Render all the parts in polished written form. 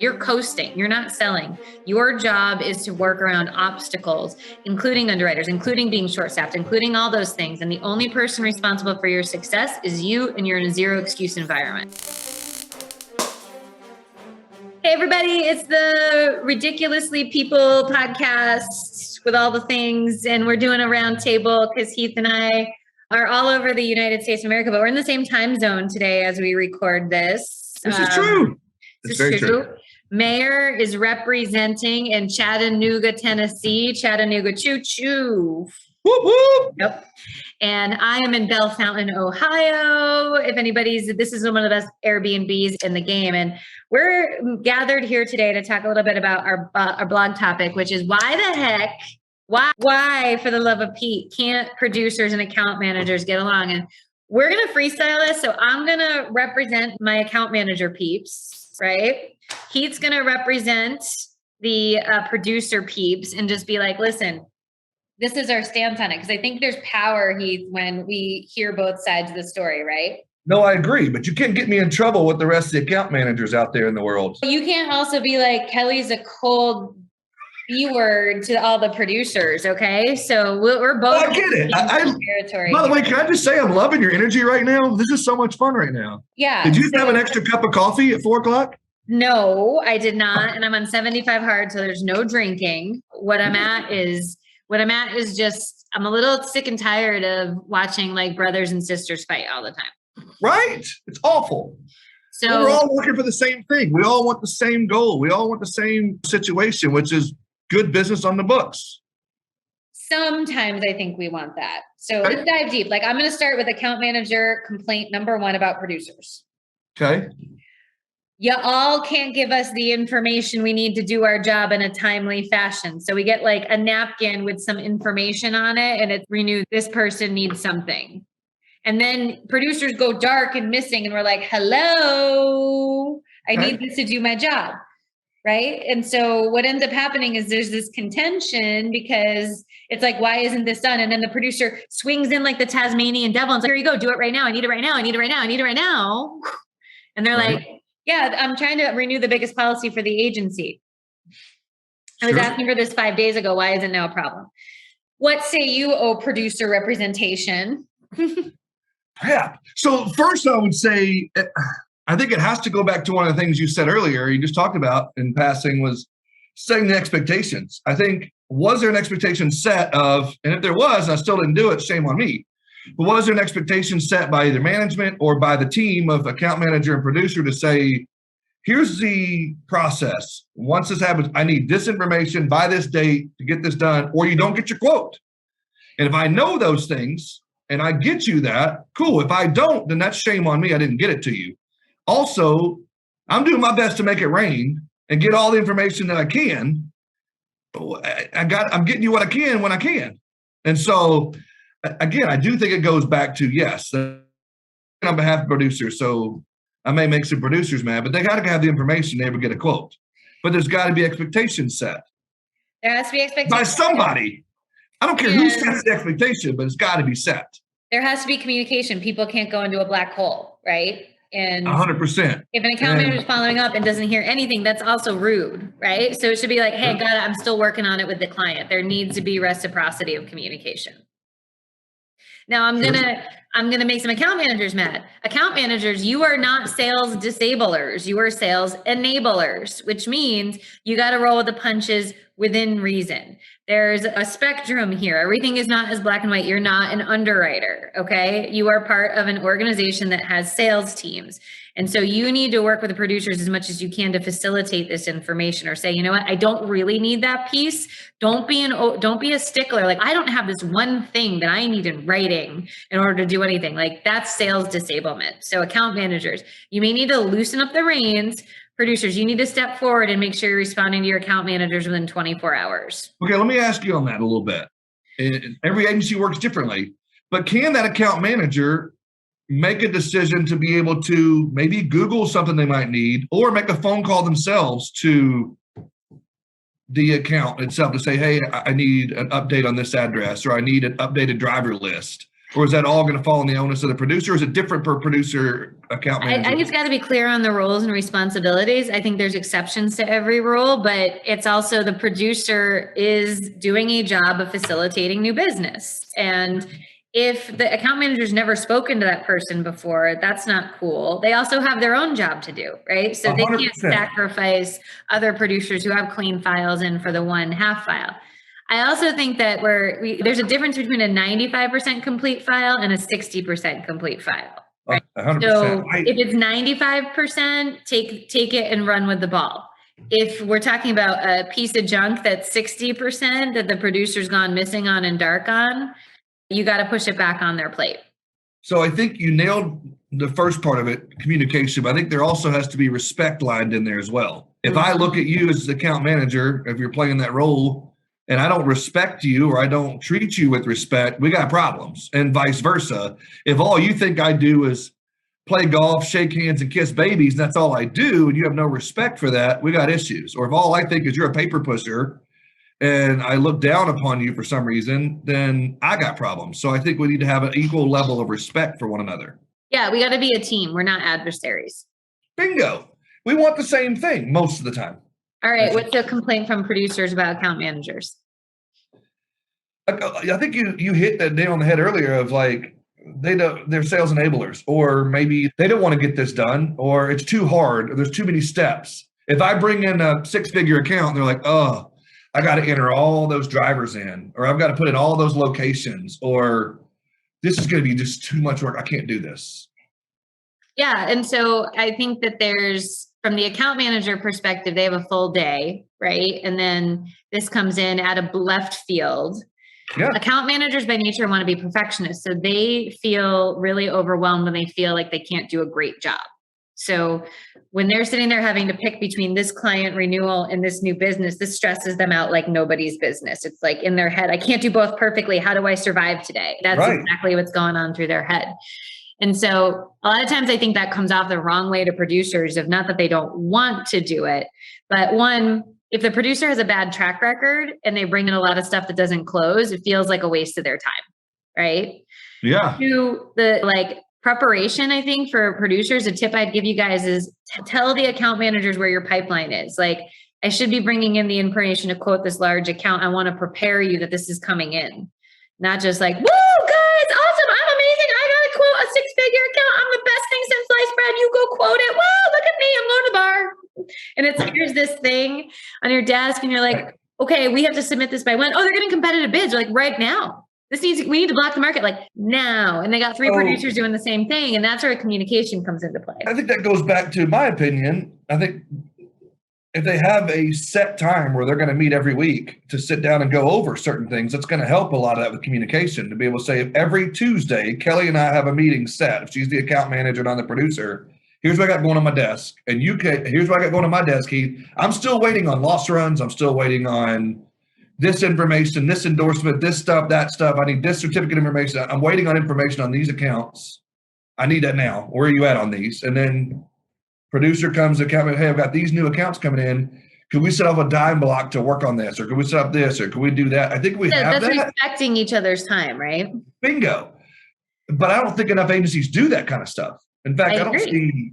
You're coasting, you're not selling. Your job is to work around obstacles, including underwriters, including being short-staffed, including all those things. And the only person responsible for your success is you, and you're in a zero excuse environment. Hey, everybody, it's the Ridiculously People podcast with all the things. And we're doing a round table because Heath and I are all over the United States of America, but we're in the same time zone today as we record this. This is true. This is true. Mayor is representing in Chattanooga, Tennessee. Chattanooga, choo-choo. Whoop, whoop. Yep. And I am in Bell Fountain, Ohio. If this is one of the best Airbnbs in the game. And we're gathered here today to talk a little bit about our blog topic, which is why the heck, why, for the love of Pete, can't producers and account managers get along? And we're going to freestyle this. So I'm going to represent my account manager peeps, right? Heath's going to represent the producer peeps and just be like, listen, this is our stance on it. Because I think there's power, Heath, when we hear both sides of the story, right? No, I agree. But you can't get me in trouble with the rest of the account managers out there in the world. You can't also be like, Kelly's a cold B-word to all the producers, okay? So we're both I get it. territory. By the way, can I just say I'm loving your energy right now? This is so much fun right now. Yeah. Did you have an extra cup of coffee at 4 o'clock? No, I did not. And I'm on 75 hard, so there's no drinking. What I'm at is just, I'm a little sick and tired of watching like brothers and sisters fight all the time. Right? It's awful. So we're all working for the same thing. We all want the same goal. We all want the same situation, which is good business on the books. Sometimes I think we want that. So let's dive deep. Like I'm going to start with account manager complaint number 1 about producers. Okay. You all can't give us the information we need to do our job in a timely fashion. So we get like a napkin with some information on it and it's renewed. This person needs something. And then producers go dark and missing and we're like, hello, I need this to do my job. Right. And so what ends up happening is there's this contention because it's like, why isn't this done? And then the producer swings in like the Tasmanian devil and it's like, here you go, do it right now. I need it right now. I need it right now. I need it right now. And they're like, yeah, I'm trying to renew the biggest policy for the agency. I was asking for this 5 days ago. Why is it now a problem? What say you, producer representation? Yeah. So first I would say, I think it has to go back to one of the things you said earlier, you just talked about in passing, was setting the expectations. I think, was there an expectation set of, and if there was, and I still didn't do it, shame on me. But was there an expectation set by either management or by the team of account manager and producer to say, here's the process. Once this happens, I need this information by this date to get this done, or you don't get your quote. And if I know those things and I get you that, cool. If I don't, then that's shame on me. I didn't get it to you. Also, I'm doing my best to make it rain and get all the information that I can. I'm getting you what I can when I can. And so, again, I do think it goes back to, yes, on behalf of producers. So I may make some producers mad, but they got to have the information to ever get a quote. But there's got to be expectations set. There has to be expectations by somebody. I don't care who sets the expectation, but it's got to be set. There has to be communication. People can't go into a black hole, right? And 100%. If an account manager is following up and doesn't hear anything, that's also rude, right? So it should be like, hey, got it. I'm still working on it with the client. There needs to be reciprocity of communication. Now I'm gonna make some account managers mad. Account managers, you are not sales disablers. You are sales enablers, which means you got to roll with the punches within reason. There's a spectrum here. Everything is not as black and white. You're not an underwriter, okay? You are part of an organization that has sales teams. And so you need to work with the producers as much as you can to facilitate this information or say, you know what, I don't really need that piece. Don't be a stickler. Like, I don't have this one thing that I need in writing in order to do anything. Like, that's sales disablement. So account managers, you may need to loosen up the reins. Producers, you need to step forward and make sure you're responding to your account managers within 24 hours. Okay, let me ask you on that a little bit. Every agency works differently, but can that account manager make a decision to be able to maybe Google something they might need or make a phone call themselves to the account itself to say, hey, I need an update on this address, or I need an updated driver list, Or is that all going to fall on the onus of the producer? Or is it different per producer account manager? I think it's got to be clear on the roles and responsibilities. I think there's exceptions to every role, but it's also the producer is doing a job of facilitating new business. And if the account manager's never spoken to that person before, that's not cool. They also have their own job to do, right? So they 100%. can't sacrifice other producers who have clean files in for the one half file. I also think that there's a difference between a 95% complete file and a 60% complete file. Right? 100%. So if it's 95%, take it and run with the ball. If we're talking about a piece of junk that's 60% that the producer's gone missing on and dark on, you got to push it back on their plate. So I think you nailed the first part of it, communication, but I think there also has to be respect lined in there as well. If I look at you as the account manager, if you're playing that role, and I don't respect you or I don't treat you with respect, we got problems, and vice versa. If all you think I do is play golf, shake hands, and kiss babies, and that's all I do, and you have no respect for that, we got issues. Or if all I think is you're a paper pusher and I look down upon you for some reason, then I got problems. So I think we need to have an equal level of respect for one another. Yeah, we got to be a team. We're not adversaries. Bingo. We want the same thing most of the time. All right. What's the complaint from producers about account managers? I think you hit that nail on the head earlier of like, they're sales enablers, or maybe they don't want to get this done, or it's too hard, or there's too many steps. If I bring in a 6-figure account, they're like, oh, I got to enter all those drivers in, or I've got to put in all those locations, or this is going to be just too much work. I can't do this. Yeah. And so I think that from the account manager perspective, they have a full day, right? And then this comes in at a left field. Yeah. Account managers by nature want to be perfectionists. So they feel really overwhelmed when they feel like they can't do a great job. So when they're sitting there having to pick between this client renewal and this new business, this stresses them out like nobody's business. It's like in their head, I can't do both perfectly. How do I survive today? That's right. Exactly what's going on through their head. And so a lot of times I think that comes off the wrong way to producers, of not that they don't want to do it, but one, if the producer has a bad track record and they bring in a lot of stuff that doesn't close, it feels like a waste of their time, right? Yeah. To the preparation, I think for producers, a tip I'd give you guys is tell the account managers where your pipeline is. Like, I should be bringing in the information to quote this large account. I want to prepare you that this is coming in, not just like, woo, guys, awesome, I'm amazing. I got to quote a 6-figure account. I'm the best thing since sliced bread. You go quote it. Whoa, look at me. I'm going to the bar. And it's here's this thing on your desk, and you're like, okay, we have to submit this by when? Oh, they're getting competitive bids. You're like, right now. We need to block the market like now. And they got 3 producers doing the same thing. And that's where communication comes into play. I think that goes back to my opinion. I think if they have a set time where they're going to meet every week to sit down and go over certain things, that's going to help a lot of that with communication, to be able to say, every Tuesday, Kelly and I have a meeting set. If she's the account manager and I'm the producer, here's what I got going on my desk. And here's what I got going on my desk, Heath. I'm still waiting on loss runs. I'm still waiting on this information, this endorsement, this stuff, that stuff. I need this certificate information. I'm waiting on information on these accounts. I need that now. Where are you at on these? And then producer comes to account, hey, I've got these new accounts coming in. Could we set up a time block to work on this? Or could we set up this? Or could we do that? I think we have that. That's respecting each other's time, right? Bingo. But I don't think enough agencies do that kind of stuff. In fact, I don't see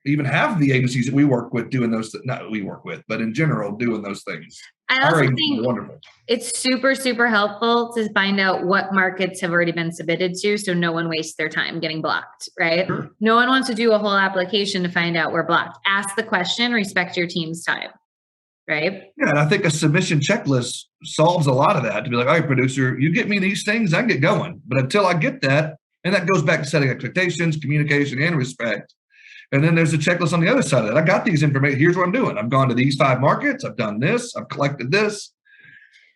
even half of the agencies that we work with doing those, not we work with, but in general, doing those things. I also think it's super, super helpful to find out what markets have already been submitted to, so no one wastes their time getting blocked, right? Sure. No one wants to do a whole application to find out we're blocked. Ask the question, respect your team's time, right? Yeah, and I think a submission checklist solves a lot of that, to be like, all right, producer, you get me these things, I can get going. But until I get that, and that goes back to setting expectations, communication, and respect. And then there's a checklist on the other side of that. I got these information. Here's what I'm doing. I've gone to these 5 markets. I've done this. I've collected this.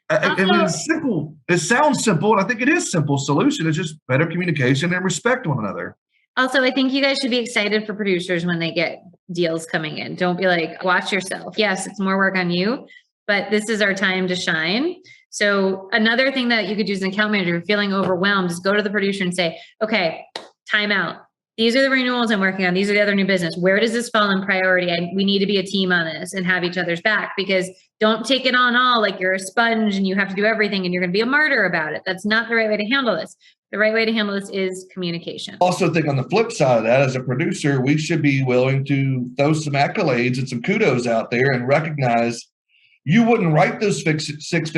And it's simple. It sounds simple, and I think it is simple solution. It's just better communication and respect one another. Also, I think you guys should be excited for producers when they get deals coming in. Don't be like, watch yourself. Yes, it's more work on you, but this is our time to shine. So another thing that you could do as an account manager, if you're feeling overwhelmed, is go to the producer and say, okay, time out. These are the renewals I'm working on. These are the other new business. Where does this fall in priority? We need to be a team on this and have each other's back, because don't take it on all like you're a sponge and you have to do everything and you're going to be a martyr about it. That's not the right way to handle this. The right way to handle this is communication. Also think on the flip side of that, as a producer, we should be willing to throw some accolades and some kudos out there and recognize you wouldn't write those six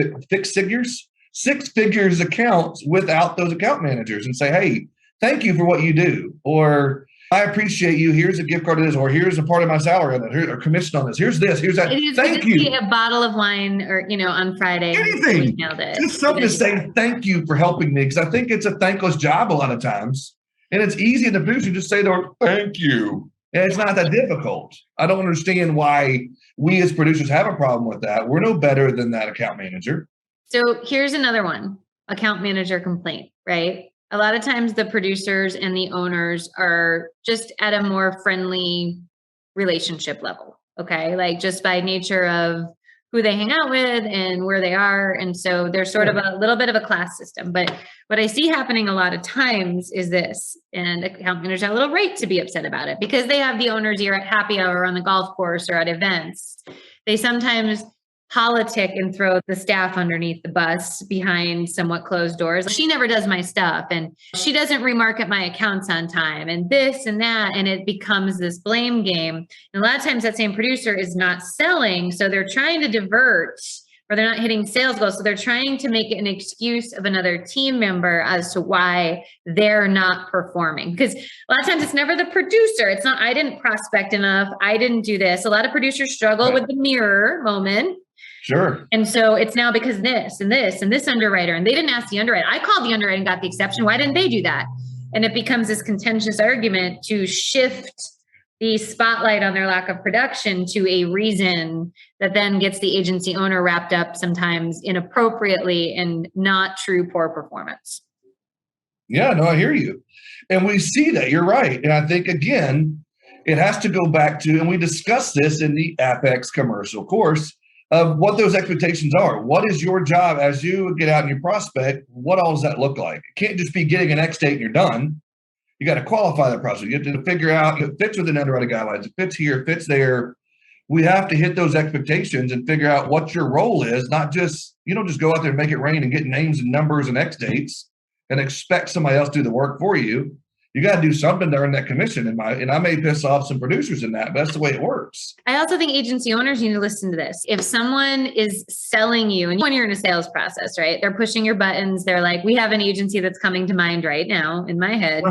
figures accounts without those account managers and say, hey, thank you for what you do. Or I appreciate you. Here's a gift card to this, or here's a part of my salary on that, or commission on this. Here's this, here's that. Thank you. A bottle of wine, or on Friday. Anything. Just something to say thank you for helping me, because I think it's a thankless job a lot of times, and it's easy in the producer to just say the word thank you, and it's not that difficult. I don't understand why we as producers have a problem with that. We're no better than that account manager. So here's another one: account manager complaint, right? A lot of times the producers and the owners are just at a more friendly relationship level, okay? Like just by nature of who they hang out with and where they are. And so there's sort of a little bit of a class system. But what I see happening a lot of times is this, and account managers have a little right to be upset about it, because they have the owners here at happy hour or on the golf course or at events. They sometimes politic and throw the staff underneath the bus behind somewhat closed doors. She never does my stuff, and she doesn't remarket my accounts on time, and this and that, and it becomes this blame game. And a lot of times that same producer is not selling, so they're trying to divert, or they're not hitting sales goals, so they're trying to make an excuse of another team member as to why they're not performing. Because a lot of times it's never the producer. It's not, I didn't prospect enough, I didn't do this. A lot of producers struggle with the mirror moment. Sure. And so it's now because this and this and this underwriter, and they didn't ask the underwriter. I called the underwriter and got the exception. Why didn't they do that? And it becomes this contentious argument to shift the spotlight on their lack of production to a reason that then gets the agency owner wrapped up sometimes inappropriately in not true poor performance. Yeah, no, I hear you. And we see that. You're right. And I think, again, it has to go back to, and we discussed this in the Apex commercial course, of what those expectations are. What is your job as you get out and you prospect? What all does that look like? It can't just be getting an X date and you're done. You got to qualify that process. You have to figure out if it fits within underwriting guidelines, it fits here, it fits there. We have to hit those expectations and figure out what your role is. Not just, you don't just go out there and make it rain and get names and numbers and X dates and expect somebody else to do the work for you. You got to do something to earn that commission. And I may piss off some producers in that, but that's the way it works. I also think agency owners need to listen to this. If someone is selling you, and when you're in a sales process, right, they're pushing your buttons. They're like, we have an agency that's coming to mind right now in my head.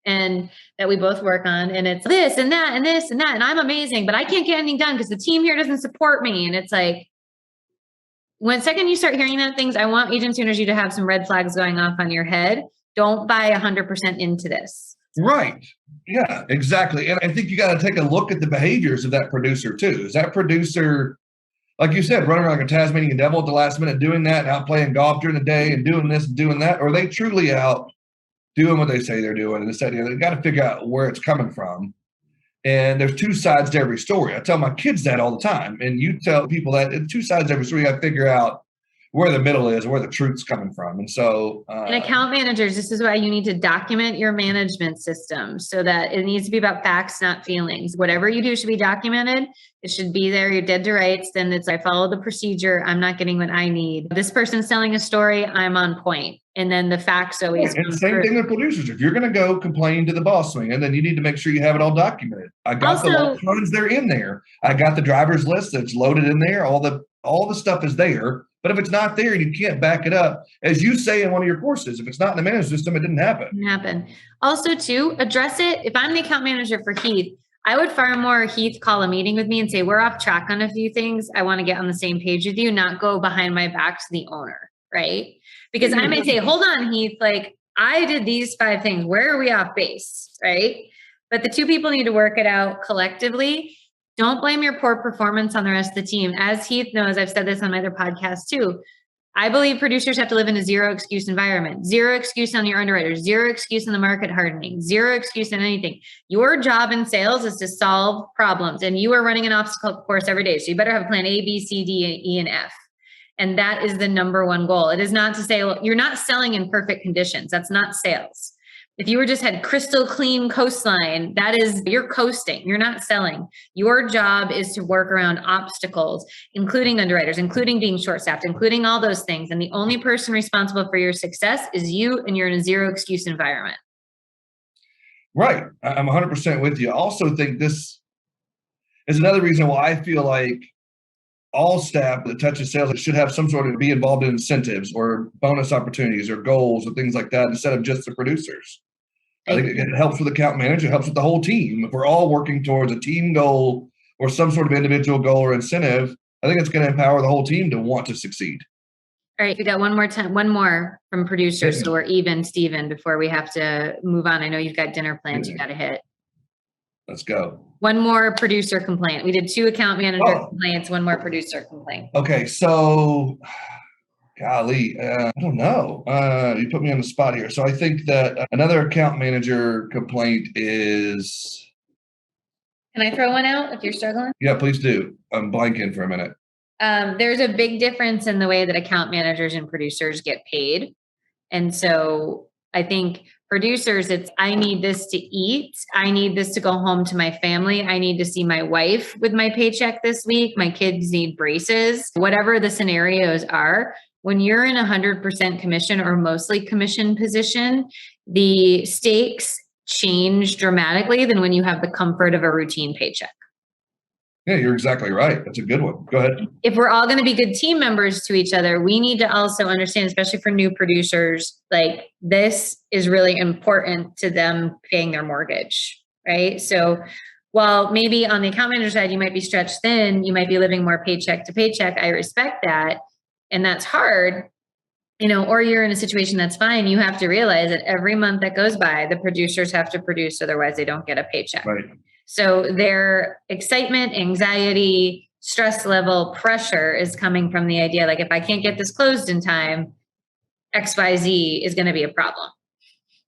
And that we both work on. And it's this and that and this and that. And I'm amazing, but I can't get anything done because the team here doesn't support me. And it's like, when second you start hearing that things, I want agency owners you to have some red flags going off on your head. Don't buy 100% into this. Right. Yeah, exactly. And I think you got to take a look at the behaviors of that producer too. Is that producer, like you said, running around like a Tasmanian devil at the last minute, doing that, and out playing golf during the day and doing this and doing that? Or are they truly out doing what they say they're doing? And this idea, they've got to figure out where it's coming from. And there's two sides to every story. I tell my kids that all the time. And you tell people that it's two sides to every story. You got to figure out where the middle is, where the truth's coming from. And so and account managers, this is why you need to document your management system, so that it needs to be about facts, not feelings. Whatever you do should be documented. It should be there. You're dead to rights. Then it's, I follow the procedure. I'm not getting what I need. This person's telling a story. I'm on point. And then the facts always. And same thing with producers. If you're going to go complain to the boss man, then you need to make sure you have it all documented. I got the funds, they're in there. I got the driver's list that's loaded in there. All the stuff is there. But if it's not there and you can't back it up, as you say in one of your courses, if it's not in the management system, it didn't happen. It didn't happen. Also, too, address it. If I'm the account manager for Heath, I would far more Heath call a meeting with me and say, we're off track on a few things. I want to get on the same page with you, not go behind my back to the owner, right? Because I may say, hold on, Heath, like I did these 5 things. Where are we off base, right? But the two people need to work it out collectively. Don't blame your poor performance on the rest of the team. As Heath knows, I've said this on my other podcast too. I believe producers have to live in a zero excuse environment. Zero excuse on your underwriters. Zero excuse on the market hardening. Zero excuse in anything. Your job in sales is to solve problems, and you are running an obstacle course every day. So you better have a plan A, B, C, D, E, and F. And that is the number one goal. It is not to say, well, you're not selling in perfect conditions. That's not sales. If you were just had crystal clean coastline, that is, you're coasting, you're not selling. Your job is to work around obstacles, including underwriters, including being short-staffed, including all those things. And the only person responsible for your success is you, and you're in a zero excuse environment. Right. I'm 100% with you. I also think this is another reason why I feel like all staff that touches sales should have some sort of be involved in incentives or bonus opportunities or goals or things like that instead of just the producers. I think it helps with account manager, it helps with the whole team. If we're all working towards a team goal or some sort of individual goal or incentive, I think it's going to empower the whole team to want to succeed. All right, we got one more from producers, so we're even, Steven, before we have to move on. I know you've got dinner plans you got to hit. Let's go. One more producer complaint. We did 2 account manager complaints, 1 more producer complaint. Okay, so golly, I don't know. You put me on the spot here. So I think that another account manager complaint is. Can I throw one out if you're struggling? Yeah, please do. I'm blanking for a minute. There's a big difference in the way that account managers and producers get paid. And so I think producers, it's, I need this to eat. I need this to go home to my family. I need to see my wife with my paycheck this week. My kids need braces, whatever the scenarios are. When you're in 100% commission or mostly commission position, the stakes change dramatically than when you have the comfort of a routine paycheck. Yeah, you're exactly right. That's a good one. Go ahead. If we're all going to be good team members to each other, we need to also understand, especially for new producers, like this is really important to them paying their mortgage, right? So while maybe on the account manager side, you might be stretched thin, you might be living more paycheck to paycheck. I respect that. And that's hard, you know, or you're in a situation that's fine. You have to realize that every month that goes by, the producers have to produce, otherwise they don't get a paycheck. Right. So their excitement, anxiety, stress level, pressure is coming from the idea, like, if I can't get this closed in time, XYZ is going to be a problem.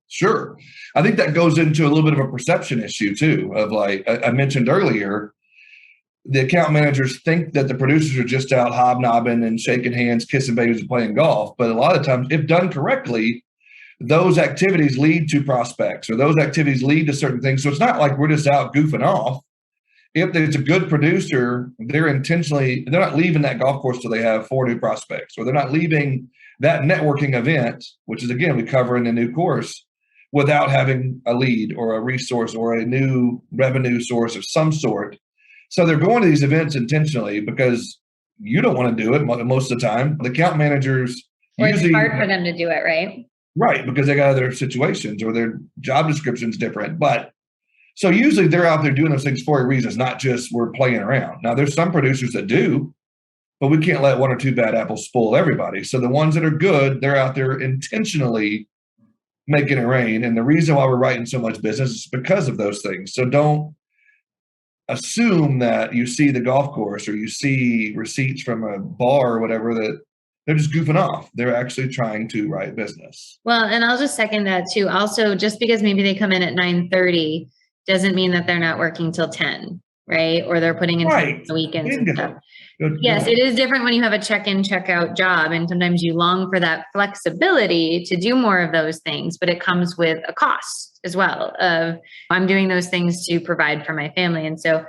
Sure. I think that goes into a little bit of a perception issue too, of like I mentioned earlier, the account managers think that the producers are just out hobnobbing and shaking hands, kissing babies and playing golf. But a lot of times, if done correctly, those activities lead to prospects or those activities lead to certain things. So it's not like we're just out goofing off. If there's a good producer, they're not leaving that golf course till they have 4 new prospects, or they're not leaving that networking event, which is, again, we cover in the new course, without having a lead or a resource or a new revenue source of some sort. So they're going to these events intentionally because you don't want to do it most of the time. The account managers or it's hard for them to do it, right? Right, because they got other situations or their job description's different. But so usually they're out there doing those things for a reason. It's not just we're playing around. Now there's some producers that do, but we can't let 1 or 2 bad apples spoil everybody. So the ones that are good, they're out there intentionally making it rain. And the reason why we're writing so much business is because of those things. So don't assume that you see the golf course or you see receipts from a bar or whatever that they're just goofing off. They're actually trying to write business. Well, and I'll just second that too. Also, just because maybe they come in at 9:30 doesn't mean that they're not working till 10, right? Or they're putting in the weekends and stuff. Yes, it is different when you have a check-in, check-out job. And sometimes you long for that flexibility to do more of those things, but it comes with a cost as well of I'm doing those things to provide for my family. And so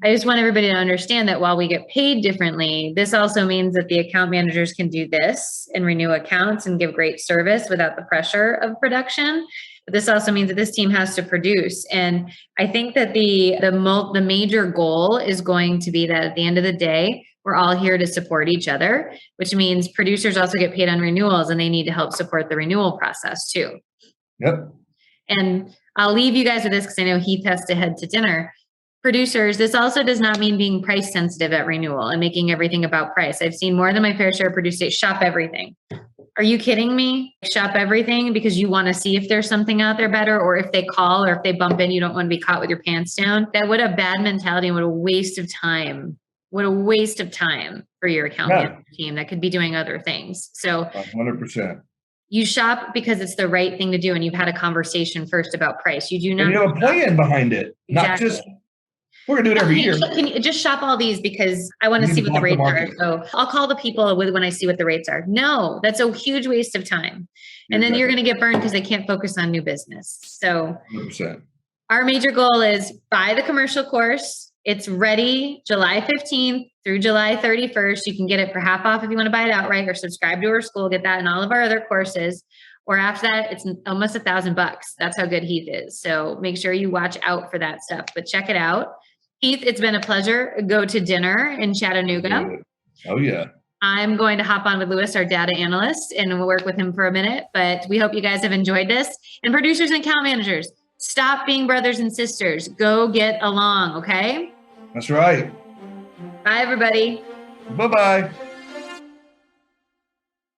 I just want everybody to understand that while we get paid differently, this also means that the account managers can do this and renew accounts and give great service without the pressure of production. But this also means that this team has to produce. And I think that the major goal is going to be that at the end of the day, we're all here to support each other, which means producers also get paid on renewals and they need to help support the renewal process too. Yep. And I'll leave you guys with this because I know Heath has to head to dinner. Producers, this also does not mean being price sensitive at renewal and making everything about price. I've seen more than my fair share of producers say, shop everything. Are you kidding me? Shop everything because you want to see if there's something out there better, or if they call or if they bump in, you don't want to be caught with your pants down. That would a bad mentality and what a waste of time. What a waste of time for your account management team that could be doing other things. So 100%. You shop because it's the right thing to do, and you've had a conversation first about price. You do not. And you have a plan behind it, exactly. not just We're gonna do it every year. Can you just shop all these because I want to see what the rates are. So I'll call the people when I see what the rates are. No, that's a huge waste of time. And then you're going to get burned because they can't focus on new business. So 100%. Our major goal is buy the commercial course. It's ready July 15th through July 31st. You can get it for half off if you want to buy it outright, or subscribe to our school, get that in all of our other courses. Or after that, it's almost $1,000. That's how good Heath is. So make sure you watch out for that stuff, but check it out. Heath, it's been a pleasure. Go to dinner in Chattanooga. Oh, yeah. I'm going to hop on with Lewis, our data analyst, and we'll work with him for a minute. But we hope you guys have enjoyed this. And producers and account managers, stop being brothers and sisters. Go get along, okay? That's right. Bye, everybody. Bye-bye.